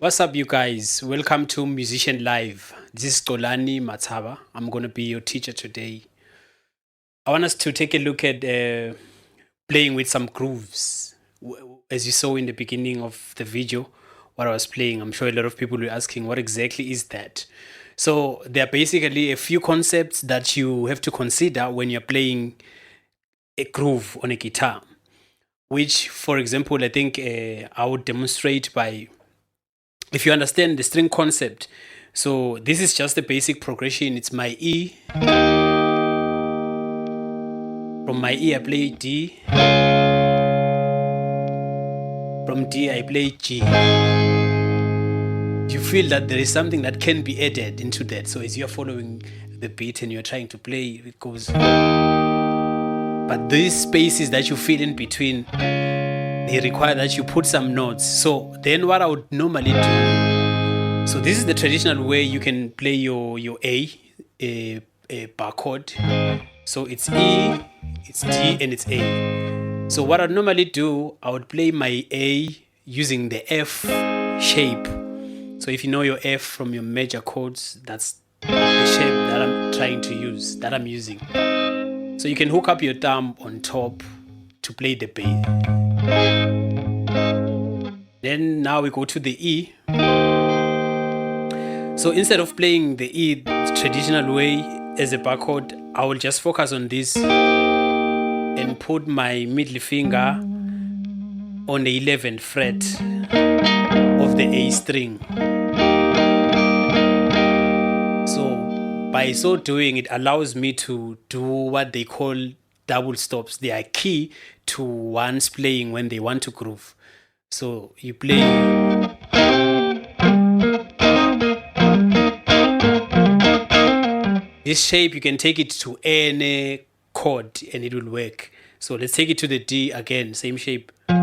What's up, you guys? Welcome to Musician Live. This is Tolani Mataba. I'm going to be your teacher today. I want us to take a look at playing with some grooves. As you saw in the beginning of the video, what I was playing, I'm sure a lot of people were asking, what exactly is that? So there are basically a few concepts that you have to consider when you're playing a groove on a guitar, which, for example, I think I would demonstrate by, if you understand the string concept. So this is just the basic progression. It's my E. From my E I play D. From D I play G. You feel that there is something that can be added into that. So as you're following the beat and you're trying to play, it goes. But these spaces that you feel in between, they require that you put some notes. So then what I would normally do, so this is the traditional way you can play your A bar chord. So it's E, it's D, and it's A. So what I'd normally do, I would play my A using the F shape. So if you know your F from your major chords, that's the shape that I'm trying to use, that I'm using. So you can hook up your thumb on top to play the bass. Then now we go to the E. So instead of playing the E the traditional way as a bar chord, I will just focus on this and put my middle finger on the 11th fret of the A string. So by so doing, it allows me to do what they call double stops. They are key to one's playing when they want to groove. So you play. This shape, you can take it to any chord and it will work. So let's take it to the D again, same shape. You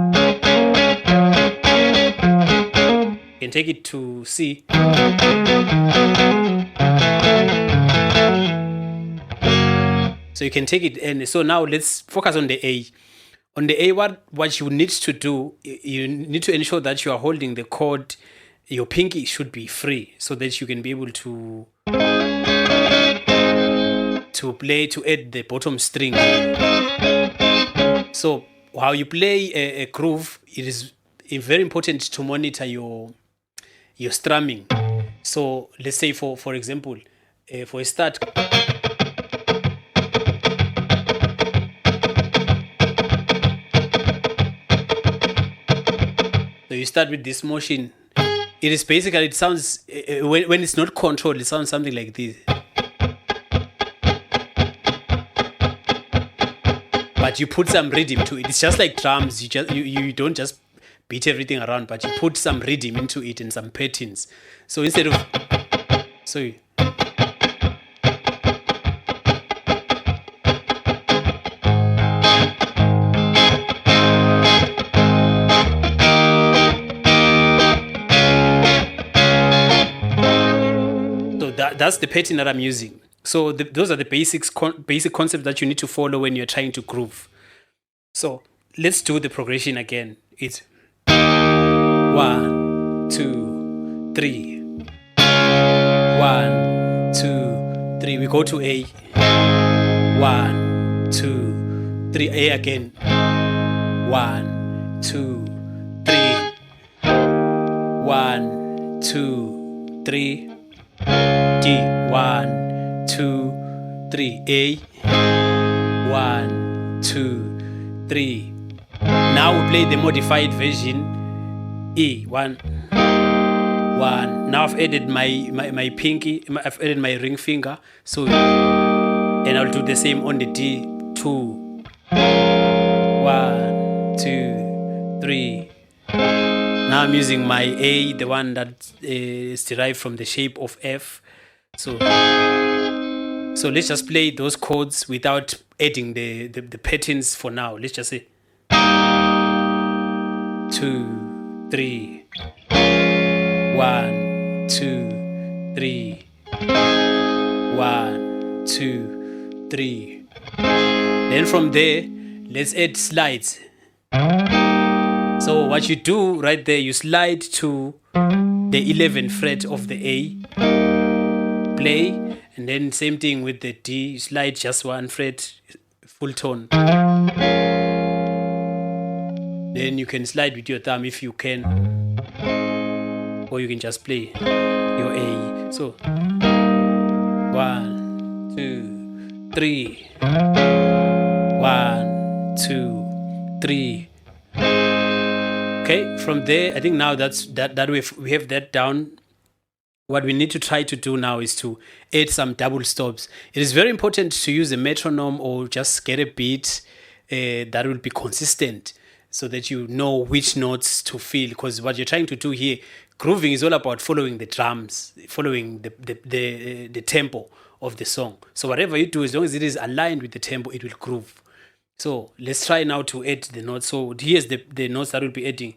can take it to C. So you can take it, and so now let's focus on the A. On the A, what you need to do, you need to ensure that you are holding the chord. Your pinky should be free so that you can be able to play, to add the bottom string. So how you play a groove, it is very important to monitor your strumming. So let's say for example, for a start, so you start with this motion. It is basically, it sounds, when it's not controlled, it sounds something like this. But you put some rhythm to it. It's just like drums. You don't just beat everything around, but you put some rhythm into it and some patterns. So instead of, so that's the pattern that I'm using. So those are the basic concepts that you need to follow when you're trying to groove. So let's do the progression again. It's 1, 2, 3. 1, 2, 3. We go to A. 1, 2, 3. A again. 1, 2, 3. 1, 2, 3. D. 1, 2, 3. A. 1, 2, 3. Now we play the modified version. E. 1, 1. Now I've added my pinky. I've added my ring finger. So, and I'll do the same on the D. 2. 1, 2, 3. Now I'm using my A, the one that is derived from the shape of F. So let's just play those chords without adding the patterns for now. Let's just say 2, 3. 1, 2, 3. 1, 2, 3. Then from there, let's add slides. So what you do right there, you slide to the 11th fret of the A, play, and then same thing with the D, you slide just one fret, full tone. Then you can slide with your thumb if you can, or you can just play your A. So 1, 2, 3, 1, 2, 3. Okay, from there, I think now that we have that down. What we need to try to do now is to add some double stops. It is very important to use a metronome or just get a beat that will be consistent, so that you know which notes to feel. Because what you're trying to do here, grooving is all about following the drums, following the tempo of the song. So whatever you do, as long as it is aligned with the tempo, it will groove. So let's try now to add the notes. So here's the notes that we'll be adding.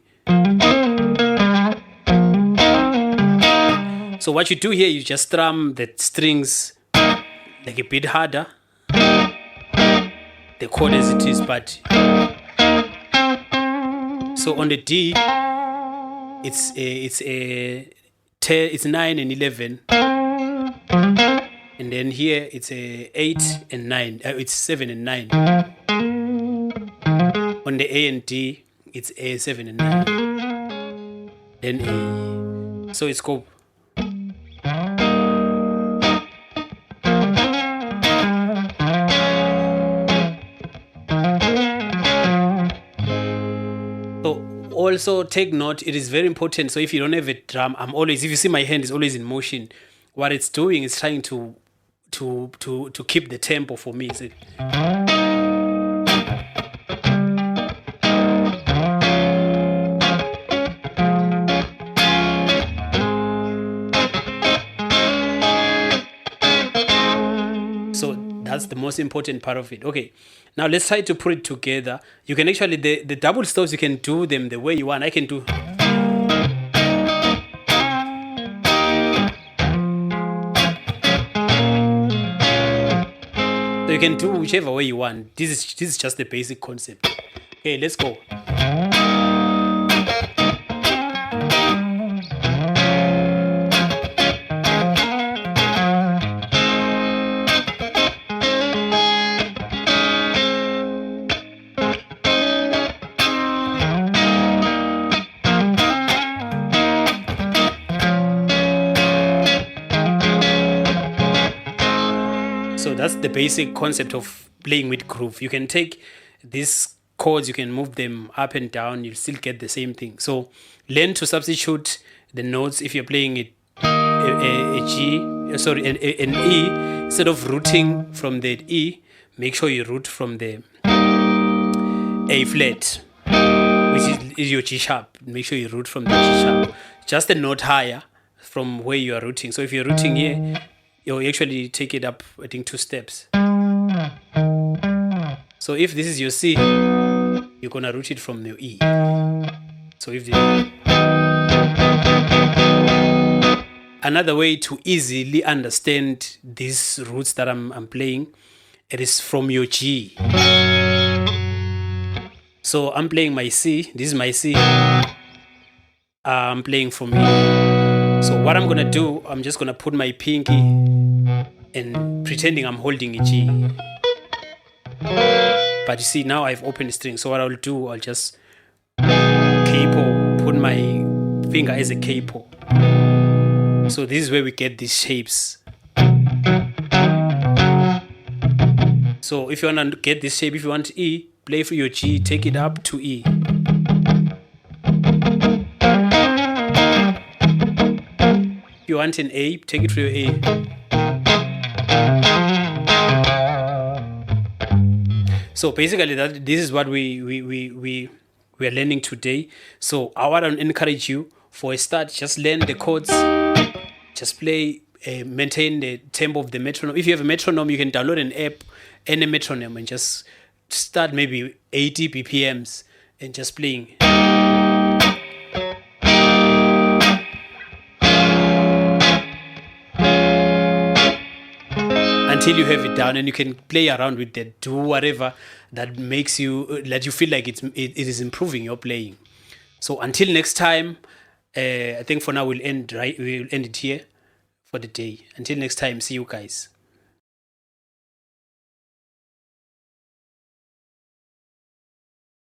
So what you do here, you just strum the strings like a bit harder, the chord as it is, but so on the D, it's 9 and 11, and then here it's a 8 and 9. It's 7 and 9. On the A and D, it's A, 7 and 9. Then A. So it's called. Also take note, it is very important. So if you don't have a drum, if you see my hand is always in motion, what it's doing is trying to keep the tempo for me. So that's the most important part of it. Okay, now let's try to put it together. You can actually, the double stops, you can do them the way you want. I can do. So you can do whichever way you want. This is just the basic concept. Okay, let's go. So that's the basic concept of playing with groove. You can take these chords, you can move them up and down, you'll still get the same thing. So learn to substitute the notes. If you're playing it an E, instead of rooting from the E, make sure you root from the A flat, which is your G sharp. Make sure you root from the G sharp, just a note higher from where you are rooting. So if you're rooting here, you actually take it up, I think, 2 steps. So if this is your C, you're gonna root it from the E. So if another way to easily understand these roots that I'm playing, it is from your G. So I'm playing my C. This is my C. I'm playing from E. So what I'm gonna do, I'm just gonna put my pinky and pretending I'm holding a G. But you see, now I've opened the string. So what I'll do, I'll just capo, put my finger as a capo. So this is where we get these shapes. So if you want to get this shape, if you want E, play for your G, take it up to E. If you want an A, take it for your A. So basically, this is what we are learning today. So I want to encourage you, for a start, just learn the chords, just play, maintain the tempo of the metronome. If you have a metronome, you can download an app, any metronome, and just start maybe 80 BPMs and just playing. Until you have it down, and you can play around with that, do whatever that makes you, that you feel like it is improving your playing. So until next time, I think for now we'll end it here for the day. Until next time, see you guys.